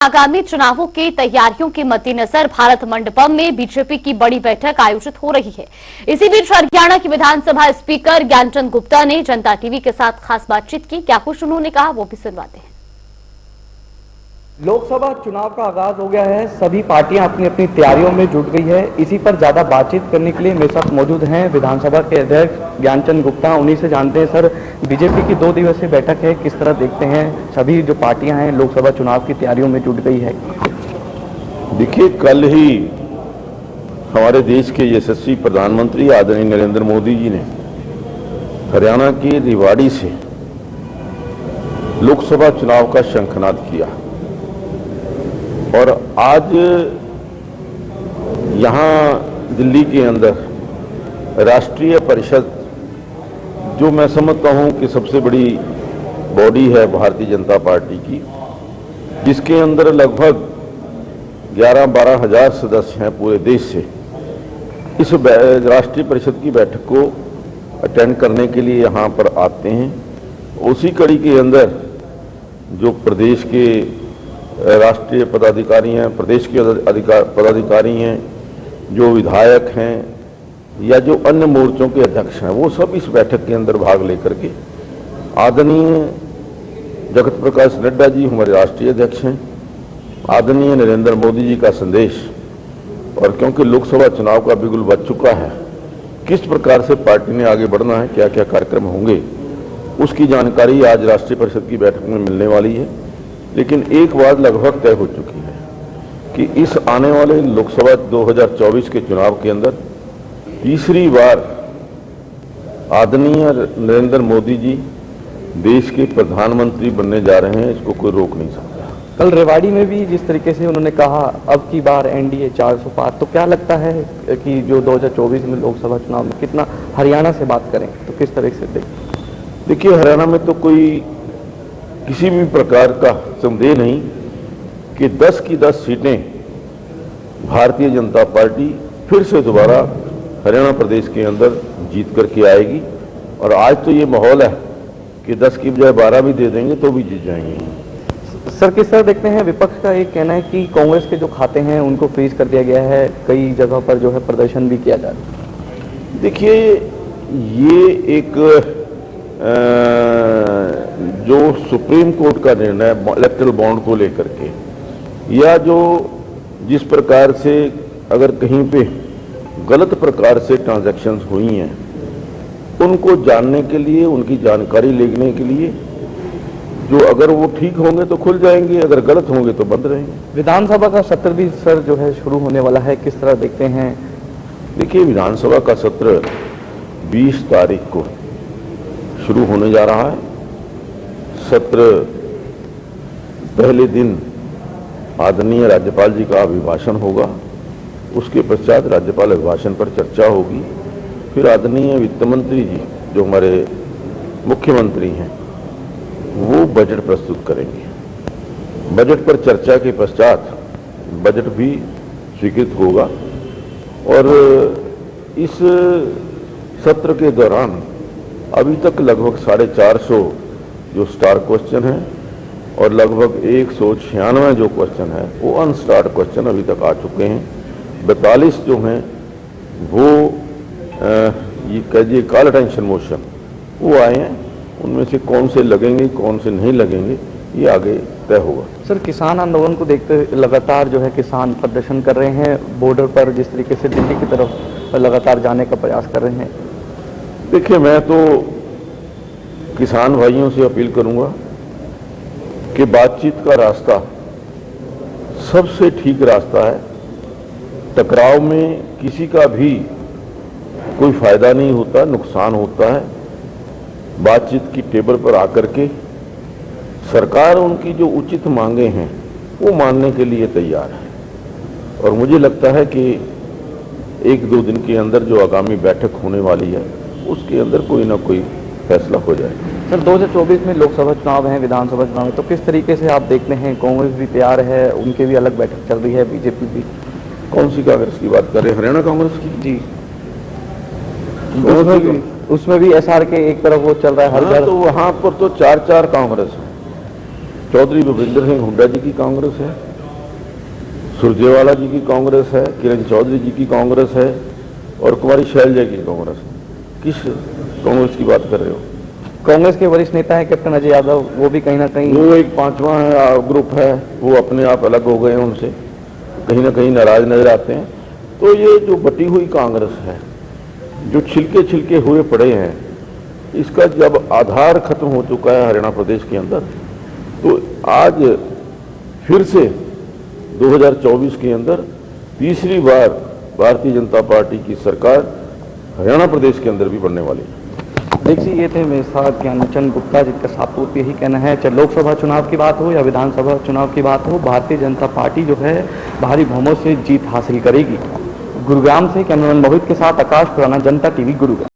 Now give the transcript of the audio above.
आगामी चुनावों की तैयारियों के मद्देनजर भारत मंडपम में बीजेपी की बड़ी बैठक आयोजित हो रही है। इसी बीच हरियाणा की विधानसभा स्पीकर ज्ञानचंद गुप्ता ने जनता टीवी के साथ खास बातचीत की। क्या कुछ उन्होंने कहा वो भी सुनवाते हैं। लोकसभा चुनाव का आगाज हो गया है, सभी पार्टियां अपनी अपनी तैयारियों में जुट गई है। इसी पर ज्यादा बातचीत करने के लिए मेरे साथ मौजूद हैं विधानसभा के अध्यक्ष ज्ञानचंद गुप्ता। उन्हीं से जानते हैं सर, बीजेपी की 2 दिवसीय बैठक है, किस तरह देखते हैं? सभी जो पार्टियां हैं लोकसभा चुनाव की तैयारियों में जुट गई है। देखिए, कल ही हमारे देश के यशस्वी प्रधानमंत्री आदरणीय नरेंद्र मोदी जी ने हरियाणा के रेवाड़ी से लोकसभा चुनाव का शंखनाद किया और आज यहाँ दिल्ली के अंदर राष्ट्रीय परिषद, जो मैं समझता हूँ कि सबसे बड़ी बॉडी है भारतीय जनता पार्टी की, जिसके अंदर लगभग 11-12 हजार सदस्य हैं पूरे देश से, इस राष्ट्रीय परिषद की बैठक को अटेंड करने के लिए यहाँ पर आते हैं। उसी कड़ी के अंदर जो प्रदेश के राष्ट्रीय पदाधिकारी हैं, प्रदेश के पदाधिकारी हैं, जो विधायक हैं या जो अन्य मोर्चों के अध्यक्ष हैं, वो सब इस बैठक के अंदर भाग लेकर के आदरणीय जगत प्रकाश नड्डा जी हमारे राष्ट्रीय अध्यक्ष हैं, आदरणीय नरेंद्र मोदी जी का संदेश, और क्योंकि लोकसभा चुनाव का बिगुल बज चुका है, किस प्रकार से पार्टी ने आगे बढ़ना है, क्या क्या कार्यक्रम होंगे, उसकी जानकारी आज राष्ट्रीय परिषद की बैठक में मिलने वाली है। लेकिन एक बात लगभग तय हो चुकी है कि इस आने वाले लोकसभा 2024 के चुनाव के अंदर तीसरी बार आदरणीय नरेंद्र मोदी जी देश के प्रधानमंत्री बनने जा रहे हैं, इसको कोई रोक नहीं सकता। कल रेवाड़ी में भी जिस तरीके से उन्होंने कहा अब की बार एनडीए 400 पार, तो क्या लगता है कि जो 2024 में लोकसभा चुनाव में कितना हरियाणा से बात करें तो किस तरह से देखिए, हरियाणा में तो कोई किसी भी प्रकार का संदेह नहीं कि 10 की 10 सीटें भारतीय जनता पार्टी फिर से दोबारा हरियाणा प्रदेश के अंदर जीत करके आएगी। और आज तो ये माहौल है कि 10 की बजाय 12 भी दे देंगे तो भी जीत जाएंगे। सर, किस तरह देखते हैं? विपक्ष का एक कहना है कि कांग्रेस के जो खाते हैं उनको फ्रीज कर दिया गया है, कई जगह पर जो है प्रदर्शन भी किया जा रहा है। देखिए, ये एक जो सुप्रीम कोर्ट का निर्णय इलेक्टोरल बॉन्ड को लेकर के, या जो जिस प्रकार से अगर कहीं पे गलत प्रकार से ट्रांजैक्शंस हुई हैं, उनको जानने के लिए, उनकी जानकारी लेने के लिए, जो अगर वो ठीक होंगे तो खुल जाएंगे, अगर गलत होंगे तो बंद रहेंगे। विधानसभा का सत्र भी सर जो है शुरू होने वाला है, किस तरह देखते हैं? देखिए, विधानसभा का सत्र 20 तारीख को शुरू होने जा रहा है। सत्र पहले दिन आदरणीय राज्यपाल जी का अभिभाषण होगा, उसके पश्चात राज्यपाल अभिभाषण पर चर्चा होगी, फिर आदरणीय वित्त मंत्री जी जो हमारे मुख्यमंत्री हैं वो बजट प्रस्तुत करेंगे। बजट पर चर्चा के पश्चात बजट भी स्वीकृत होगा और इस सत्र के दौरान अभी तक लगभग 450 जो स्टार क्वेश्चन हैं और लगभग 196 जो क्वेश्चन है वो अनस्टार्ड क्वेश्चन अभी तक आ चुके हैं। 42 जो हैं वो ये कहिए कॉल अटेंशन मोशन वो आए हैं, उनमें से कौन से लगेंगे कौन से नहीं लगेंगे ये आगे तय होगा। सर, किसान आंदोलन को देखते लगातार जो है किसान प्रदर्शन कर रहे हैं, बॉर्डर पर जिस तरीके से दिल्ली की तरफ लगातार जाने का प्रयास कर रहे हैं। देखिए, मैं तो किसान भाइयों से अपील करूंगा कि बातचीत का रास्ता सबसे ठीक रास्ता है। टकराव में किसी का भी कोई फायदा नहीं होता, नुकसान होता है। बातचीत की टेबल पर आकर के सरकार उनकी जो उचित मांगे हैं वो मानने के लिए तैयार है और मुझे लगता है कि 1-2 दिन के अंदर जो आगामी बैठक होने वाली है उसके अंदर कोई ना कोई फैसला हो जाएगा। सर, 2024 में लोकसभा चुनाव है, विधानसभा चुनाव है, तो किस तरीके से आप देखते हैं? कांग्रेस भी तैयार है, उनके भी अलग बैठक चल रही है, बीजेपी भी। कौन सी कांग्रेस की बात कर रहे हैं? हरियाणा कांग्रेस की? जी, उसमें भी एसआर के एक तरफ वो चल रहा है हर घर। तो वहां पर तो 4 कांग्रेस है। चौधरी भूपेंद्र सिंह हुड्डा जी की कांग्रेस है, सुरजेवाला जी की कांग्रेस है, किरण चौधरी जी की कांग्रेस है और कुमारी शैलजा की कांग्रेस है। किस कांग्रेस की बात कर रहे हो? कांग्रेस के वरिष्ठ नेता है कैप्टन अजय यादव, वो भी कहीं ना कहीं वो एक पांचवा ग्रुप है, वो अपने आप अलग हो गए हैं उनसे, कहीं ना कहीं नाराज नजर आते हैं। तो ये जो बटी हुई कांग्रेस है, जो छिलके छिलके हुए पड़े हैं, इसका जब आधार खत्म हो चुका है हरियाणा प्रदेश के अंदर, तो आज फिर से 2024 के अंदर तीसरी बार भारतीय जनता पार्टी की सरकार हरियाणा प्रदेश के अंदर भी बनने वाली है। देखिए, ये थे मेरे साथ ज्ञानचंद गुप्ता, जिनका साफ तौर पे यही कहना है, चाहे लोकसभा चुनाव की बात हो या विधानसभा चुनाव की बात हो, भारतीय जनता पार्टी जो है भारी बहुमत से जीत हासिल करेगी। गुरुग्राम से कैमरामैन मोहित के साथ आकाश खुराना, जनता टीवी, गुरुग्राम।